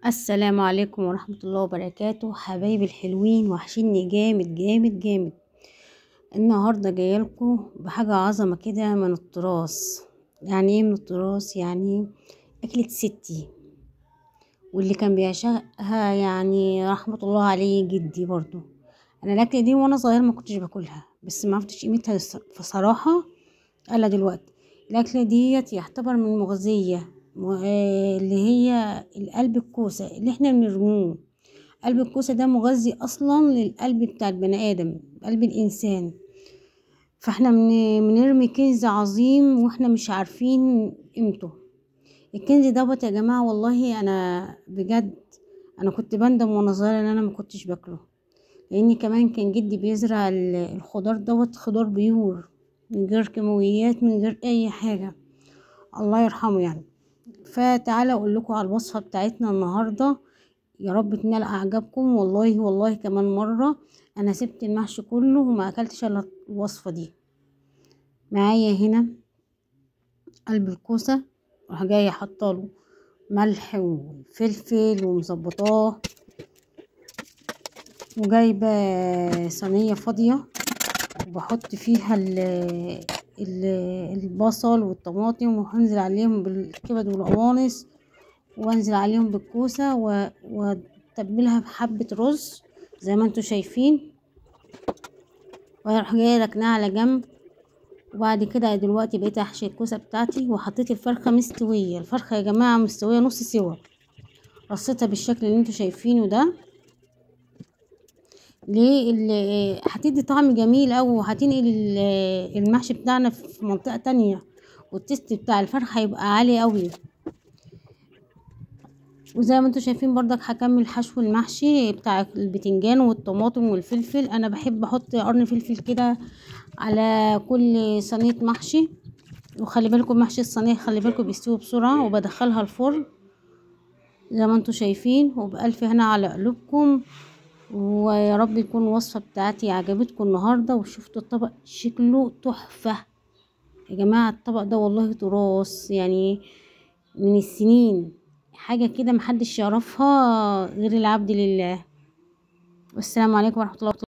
السلام عليكم ورحمة الله وبركاته. حبايبي الحلوين، وحشيني جامد جامد جامد. النهاردة جايلكم بحاجة عظمة كده من التراث. يعني ايه من التراث؟ يعني أكلة ستي، واللي كان بيعشقها يعني رحمة الله عليه جدي برضو. أنا الأكلة دي وأنا صغير ما كنتش باكلها، بس ما عرفتش قيمتها بصراحة الا دلوقتي. الاكله ديت يعتبر من المغذيه، اللي هي القلب الكوسه اللي احنا بنرموه. قلب الكوسه ده مغذي اصلا للقلب بتاع البني ادم، قلب الانسان. فاحنا بنرمي كنز عظيم واحنا مش عارفين قيمته. الكنز دوت يا جماعه، والله انا بجد انا كنت بندم وانا صغيره ان انا ما كنتش باكله، لاني كمان كان جدي بيزرع الخضار دوت، خضار بيور من غير كيماويات، من غير اي حاجة، الله يرحمه يعني. فتعالى اقول لكم على الوصفة بتاعتنا النهاردة، يا رب تنال اعجابكم. والله والله كمان مرة انا سبت المحشي كله وما اكلتش الا الوصفة دي. معايا هنا قلب الكوسة، راح جاية حطاله ملح وفلفل ومظبطاه، وجايبة صينية فاضية وبحط فيها البصل والطماطم، وهنزل عليهم بالكبد والقوانص، وانزل عليهم بالكوسة واتبلها بحبة رز زي ما انتوا شايفين، واروح جايه ركناها على جنب. وبعد كده دلوقتي بقيت احشي الكوسة بتاعتي، وحطيت الفرخة مستوية. الفرخة يا جماعة مستوية نص سوا، رصيتها بالشكل اللي انتوا شايفينه ده. ليه؟ اللي هتدي طعم جميل اوي، وهتنقل المحشي بتاعنا في منطقة تانية، والتست بتاع الفرخة هيبقى عالي اوي. وزي ما انتوا شايفين برضك هكمل حشو المحشي بتاع البتنجان والطماطم والفلفل. انا بحب احط قرن فلفل كده على كل صينية محشي. وخلي بالكم محشي الصينية خلي بالكم بيستوي بسرعة، وبدخلها الفرن زي ما انتوا شايفين. وبألف هنا على قلوبكم، ويا رب يكون الوصفة بتاعتي عجبتكم النهاردة. وشفتوا الطبق شكله تحفة يا جماعة. الطبق ده والله تراث، يعني من السنين، حاجة كده محدش يعرفها غير العبد لله. والسلام عليكم ورحمة الله وبركاته.